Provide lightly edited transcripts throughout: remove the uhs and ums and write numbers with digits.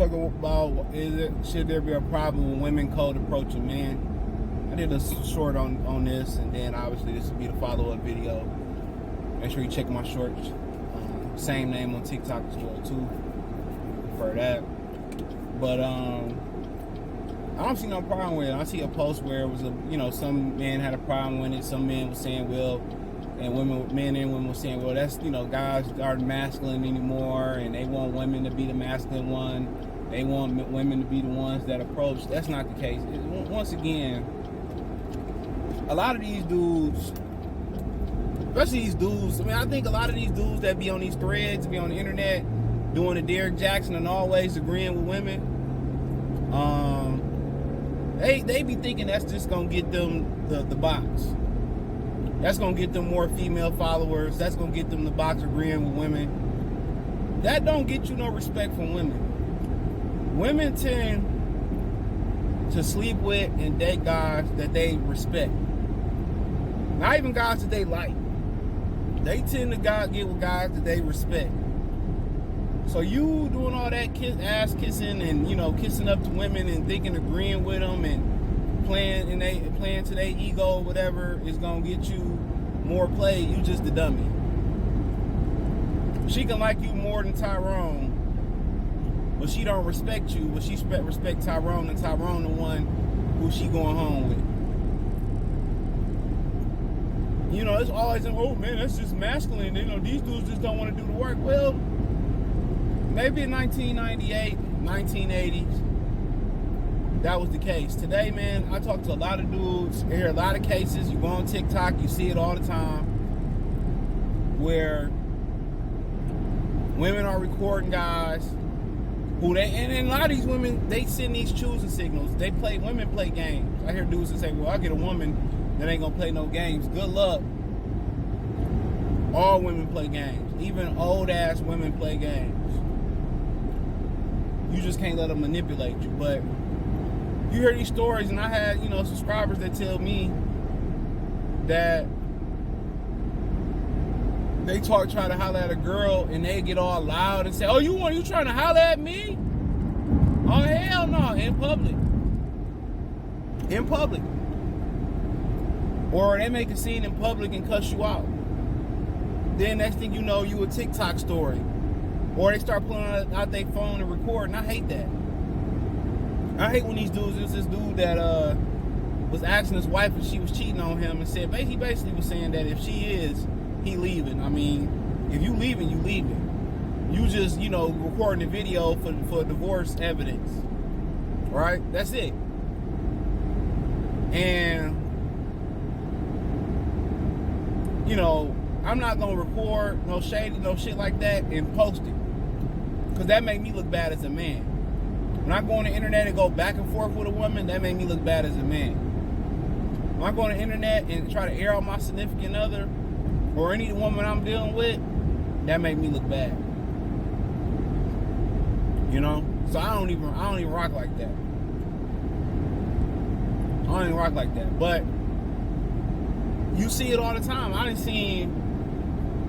talking about should there be a problem when women cold approaching men. I did a short on this, and then obviously this will be the follow-up video. Make sure you check my shorts. Same name on TikTok as well too, for that. But I don't see no problem with it. I see a post where it was some men had a problem with it. Some men were saying, well, and men and women were saying, well, that's, guys aren't masculine anymore, and they want women to be the masculine one. They want women to be the ones that approach. That's not the case. Once again, a lot of these dudes, especially these dudes, I think a lot of these dudes that be on these threads, be on the internet, doing the Derrick Jackson and always agreeing with women, they be thinking that's just gonna get them the box. That's gonna get them more female followers. That's gonna get them the box agreeing with women. That don't get you no respect from women. Women tend to sleep with and date guys that they respect. Not even guys that they like. They tend to get with guys that they respect. So you doing all that ass kissing and kissing up to women and thinking agreeing with them and playing to their ego or whatever is gonna get you more play. You just a dummy. She can like you more than Tyrone, but she don't respect you. But she respect Tyrone, and Tyrone the one who she going home with. It's always, oh man, that's just masculine. These dudes just don't want to do the work. Well, maybe in 1998, 1980s, that was the case. Today, man, I talk to a lot of dudes. I hear a lot of cases. You go on TikTok, you see it all the time, where women are recording guys who and a lot of these women, they send these choosing signals. Women play games. I hear dudes that say, well, I'll get a woman that ain't gonna play no games. Good luck. All women play games. Even old ass women play games. You just can't let them manipulate you. But you hear these stories, and I had, subscribers that tell me that they try to holler at a girl, and they get all loud and say, oh, you trying to holler at me? Oh, hell no, in public. In public. Or they make a scene in public and cuss you out. Then next thing you know, you a TikTok story. Or they start pulling out their phone and recording. I hate that. I hate when these dudes, there's this dude that was asking his wife if she was cheating on him, and said, he basically was saying that if she is, he leaving. If you leaving, you leaving. You just, recording the video for divorce evidence. Right? That's it. And, I'm not going to record no shady, no shit like that and post it. Because that make me look bad as a man. When I go on the internet and go back and forth with a woman, that make me look bad as a man. When I go on the internet and try to air out my significant other or any woman I'm dealing with, that make me look bad. So I don't even rock like that. I don't even rock like that. But you see it all the time. I done seen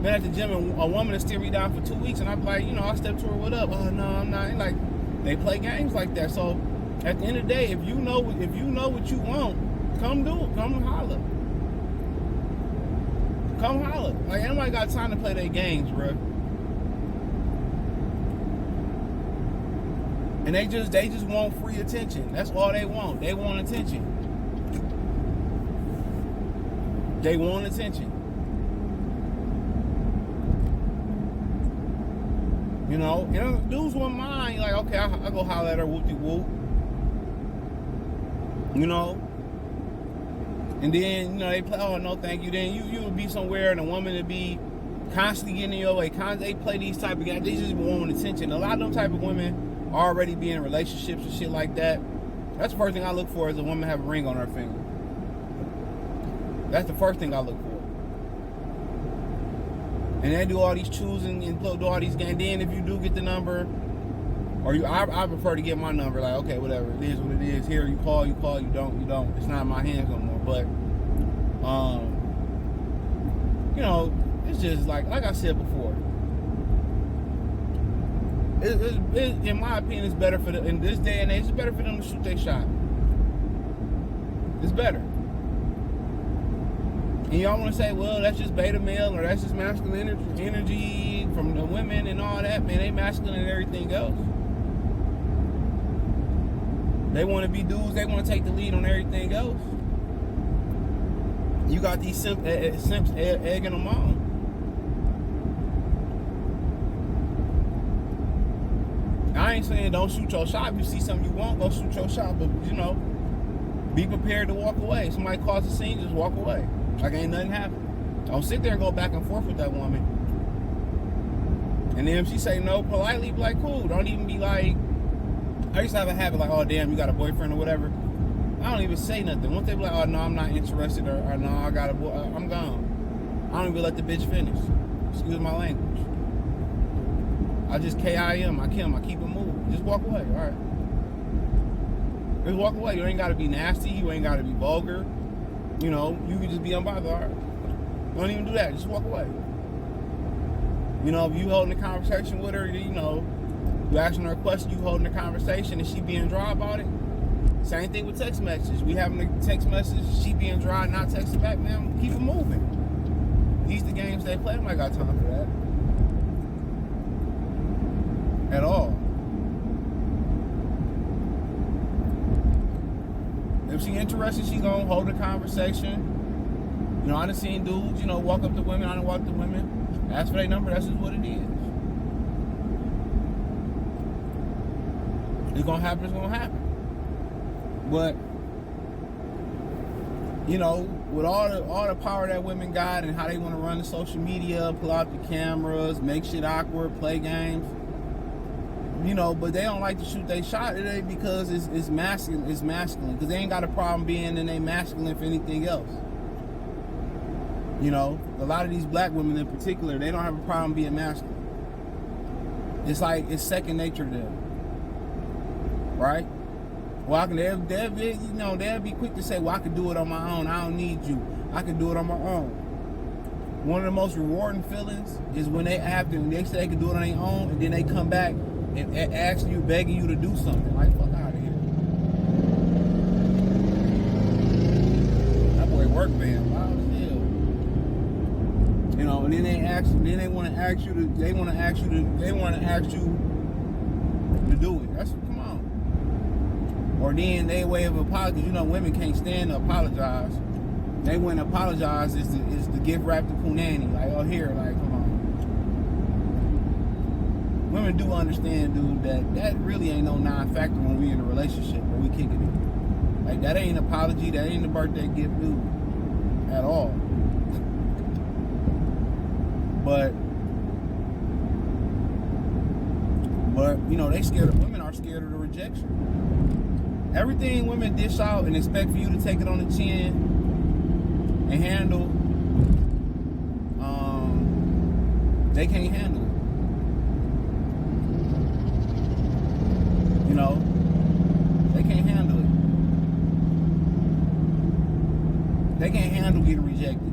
been at the gym and a woman will steer me down for 2 weeks, and I'm like, I step to her, what up? Oh no, I'm not. And like, they play games like that. So at the end of the day, if you know what you want, come do it. Come holler. Come holler. Like, anybody got time to play their games, bro. And they just want free attention. That's all they want. They want attention. They want attention. And dudes wouldn't mind, like, okay, I'll go holler at her, whoop-de-whoop. And then, they play, oh, no, thank you. Then you would be somewhere, and a woman would be constantly getting in your way. They play these type of guys. They just want attention. A lot of them type of women already be in relationships and shit like that. That's the first thing I look for, is a woman have a ring on her finger. That's the first thing I look for. And they do all these choosing and do all these games. Then if you do get the number, or I prefer to get my number. Like, okay, whatever, it is what it is. Here, you call, you don't. It's not in my hands no more. But, it's just like I said before. In my opinion, it's better for them in this day and age. It's better for them to shoot their shot. It's better. And y'all want to say, well, that's just beta male or that's just masculine energy from the women and all that. Man, they masculine and everything else. They want to be dudes. They want to take the lead on everything else. You got these simps egging them on. I ain't saying don't shoot your shot. If you see something you want, go shoot your shot. But, you know, be prepared to walk away. Somebody calls the scene, just walk away. Like ain't nothing happened. Don't sit there and go back and forth with that woman. And then if she say no politely, be like, cool. Don't even be like, I used to have a habit like, oh, damn, you got a boyfriend or whatever. I don't even say nothing. Once they be like, oh, no, I'm not interested, or no, I got a boy, I'm gone. I don't even let the bitch finish. Excuse my language. I just KIM, I kill him, I keep it moving. Just walk away, all right? Just walk away. You ain't got to be nasty. You ain't got to be vulgar. You know, you can just be unbothered, all right? Don't even do that. Just walk away. You know, if you holding a conversation with her, you know, you asking her a question, you holding a conversation, and she being dry about it. Same thing with text messages. We having a text message, she being dry, not texting back, man, keep it moving. These the games they play. I ain't got time for that. At all. If she interested, she gonna hold a conversation. You know, I done seen dudes, you know, walk up to women, I done walk up to women, ask for their number, that's just what it is. It's gonna happen, it's gonna happen. But, you know, with all the power that women got and how they want to run the social media, pull out the cameras, make shit awkward, play games, you know, but they don't like to shoot their shot today because it's masculine. It's masculine because they ain't got a problem being in a masculine for anything else. You know, a lot of these black women in particular, they don't have a problem being masculine. It's like it's second nature to them, right? Well, they'll be quick to say, well, I can do it on my own. I don't need you. I can do it on my own. One of the most rewarding feelings is when they say they can do it on their own, and then they come back and ask you, begging you to do something. Like, fuck out of here. That boy work man, loud as hell. You know, and then they want to ask you to do it. That's come on. Or then they way of apology. You know, women can't stand to apologize. They wouldn't apologize is the gift wrap to punani. Like, oh here, like, come on. Women do understand, dude, that really ain't no non-factor when we in a relationship or we kicking it. Like, that ain't an apology, that ain't a birthday gift, dude. At all. But you know, women are scared of the rejection. Everything women dish out and expect for you to take it on the chin and handle, they can't handle it. You know, they can't handle it. They can't handle getting rejected.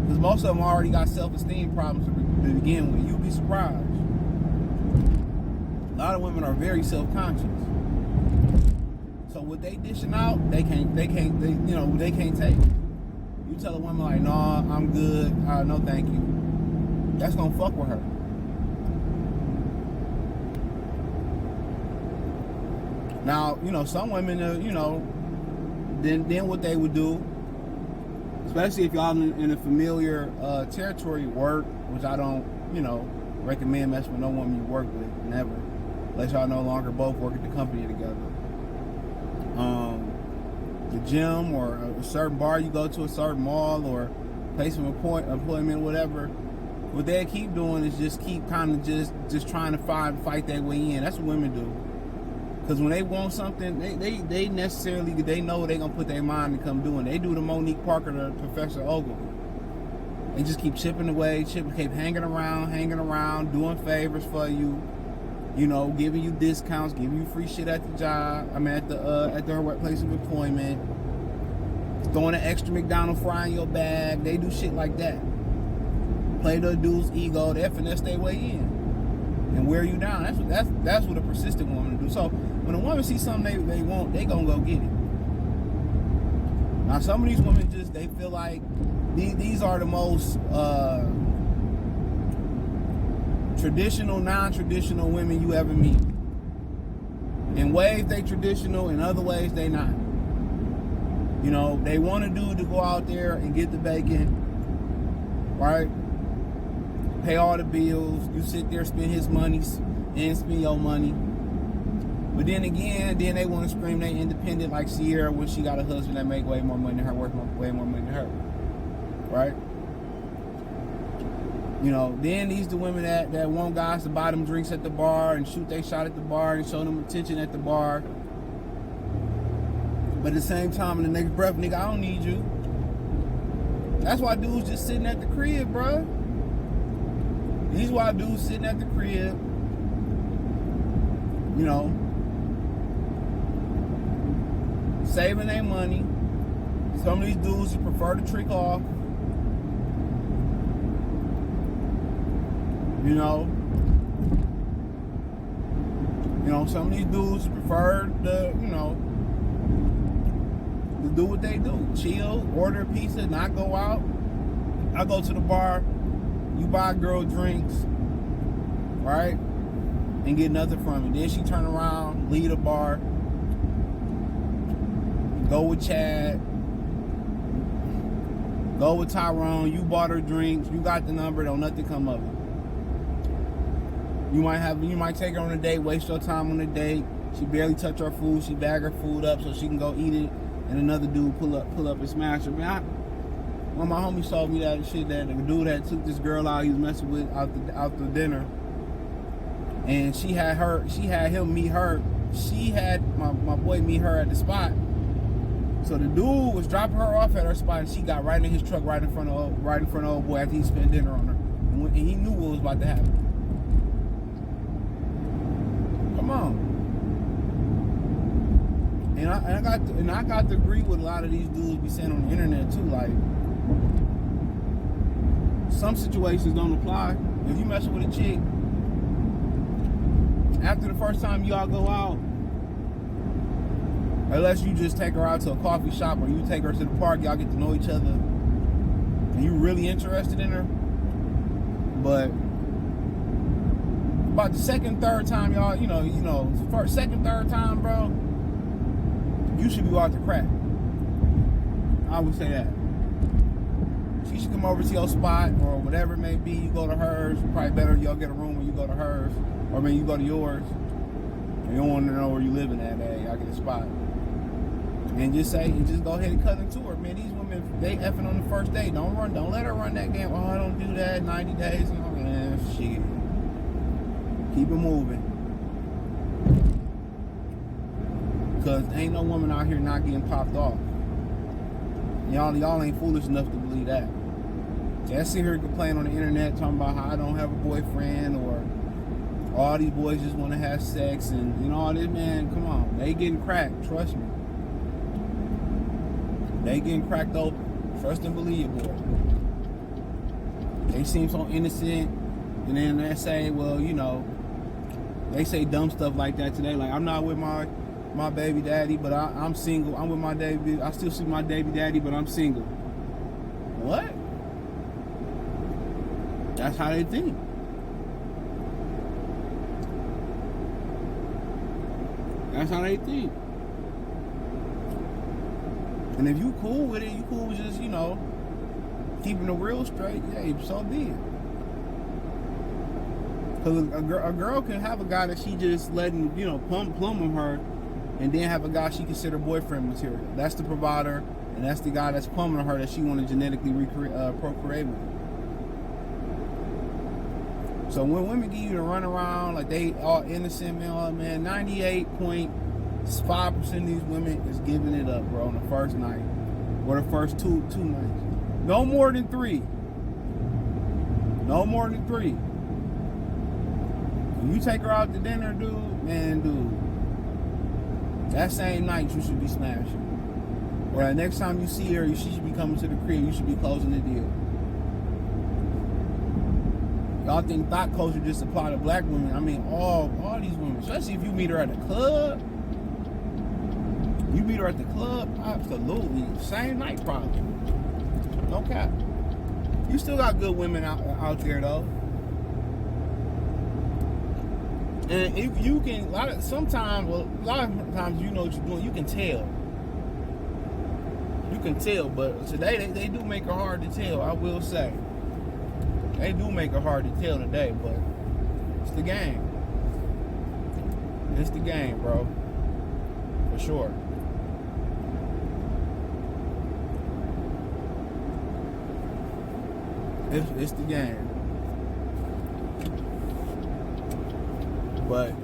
Because most of them already got self-esteem problems to begin with. You'd be surprised. A lot of women are very self-conscious. So what they dishing out, they can't take it. You tell a woman like, no, I'm good, no thank you. That's gonna fuck with her. Now, you know, some women, you know, then what they would do, especially if y'all in a familiar territory, work, which I don't, you know, recommend messing with no woman you work with, never, unless y'all no longer both work at the company together. The gym or a certain bar you go to, a certain mall or place of employment, whatever. What they keep doing is just keep kind of just trying to fight their way in. That's what women do. Because when they want something, they know they're gonna put their mind to come doing. They do the Monique Parker to Professor Ogilvy. They just keep chipping away, keep hanging around, doing favors for you. You know, giving you discounts, giving you free shit at the job. I mean, at their workplace of employment. Throwing an extra McDonald's fry in your bag. They do shit like that. Play the dude's ego. They finesse their way in. and wear you down. That's what a persistent woman will do. So when a woman sees something they want, they gonna go get it. Now some of these women they feel like these are the most traditional, non-traditional women you ever meet. In ways they traditional, in other ways they not. You know, they want a dude to go out there and get the bacon, right? Pay all the bills. You sit there, spend his money, and spend your money. But then again, they want to scream they independent like Sierra when she got a husband that make way more money than her, worth way more money than her, right? You know, then these the women that want guys to buy them drinks at the bar and shoot they shot at the bar and show them attention at the bar. But at the same time, in the next breath, nigga, I don't need you. That's why dudes just sitting at the crib, bro. These why dudes sitting at the crib, you know, saving their money. Some of these dudes prefer to trick off. You know, some of these dudes prefer to, to do what they do. Chill, order a pizza, not go out. I go to the bar, you buy a girl drinks, right? And get nothing from it. Then she turn around, leave the bar, go with Chad, go with Tyrone, you bought her drinks, you got the number, don't nothing come of it. You might take her on a date, waste your time on a date. She barely touch her food. She bag her food up so she can go eat it, and another dude pull up and smash her. Man, one of my homies told me that shit, that the dude that took this girl out he was messing with out the dinner, and she had him meet her. She had my boy meet her at the spot. So the dude was dropping her off at her spot, and she got right in his truck, right in front of old boy after he spent dinner on her, and he knew what was about to happen. Come on. And I got to agree with a lot of these dudes be saying on the internet too. Like, some situations don't apply. If you messing with a chick, after the first time y'all go out, unless you just take her out to a coffee shop or you take her to the park, y'all get to know each other, and you really interested in her. But about the second, third time, y'all, first, second, third time, bro, you should be out to crack. I would say that. She should come over to your spot or whatever it may be. You go to hers. Probably better y'all get a room when you go to hers, or maybe you go to yours. And you don't want to know where you living at. Hey, y'all get a spot. And just go ahead and cut into her, man. These women, they effing on the first day. Don't let her run that game. Oh, I don't do that. 90 days. And all that shit. Keep it moving. Because ain't no woman out here not getting popped off. Y'all ain't foolish enough to believe that. Yeah, I sit here complaining on the internet talking about how I don't have a boyfriend, or all these boys just want to have sex, and all this, man, come on. They getting cracked, trust me. They getting cracked open. Trust and believe it, boy. They seem so innocent, and then they say, well, they say dumb stuff like that today. Like, I'm not with my baby daddy, but I'm single. I'm with my baby. I still see my baby daddy, but I'm single. What? That's how they think. That's how they think. And if you cool with it, you cool with just, keeping the real straight, hey, so be it. Because a girl can have a guy that she just letting, plumb her, and then have a guy she consider boyfriend material. That's the provider, and that's the guy that's plumbing her that she want to genetically procreate with. So when women give you the run around like they all innocent, man, 98.5% of these women is giving it up, bro, on the first night or the first two nights. No more than 3. No more than 3. When you take her out to dinner, dude, that same night you should be smashing. Or the next time you see her, she should be coming to the crib. You should be closing the deal. Y'all think thought culture just apply to black women. I mean, all these women, especially if you meet her at a club. You meet her at the club, absolutely. Same night, probably. No cap. You still got good women out there, though. And if you can, a lot of times you know what you're doing. You can tell. You can tell, but today they do make it hard to tell, I will say. They do make it hard to tell today, but it's the game. It's the game, bro. For sure. It's the game. But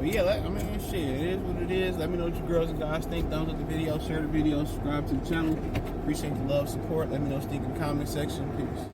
yeah, I mean, shit, it is what it is. Let me know what you girls and guys think. Thumbs up the video, share the video, subscribe to the channel. Appreciate the love, support. Let me know what you think in the comment section. Peace.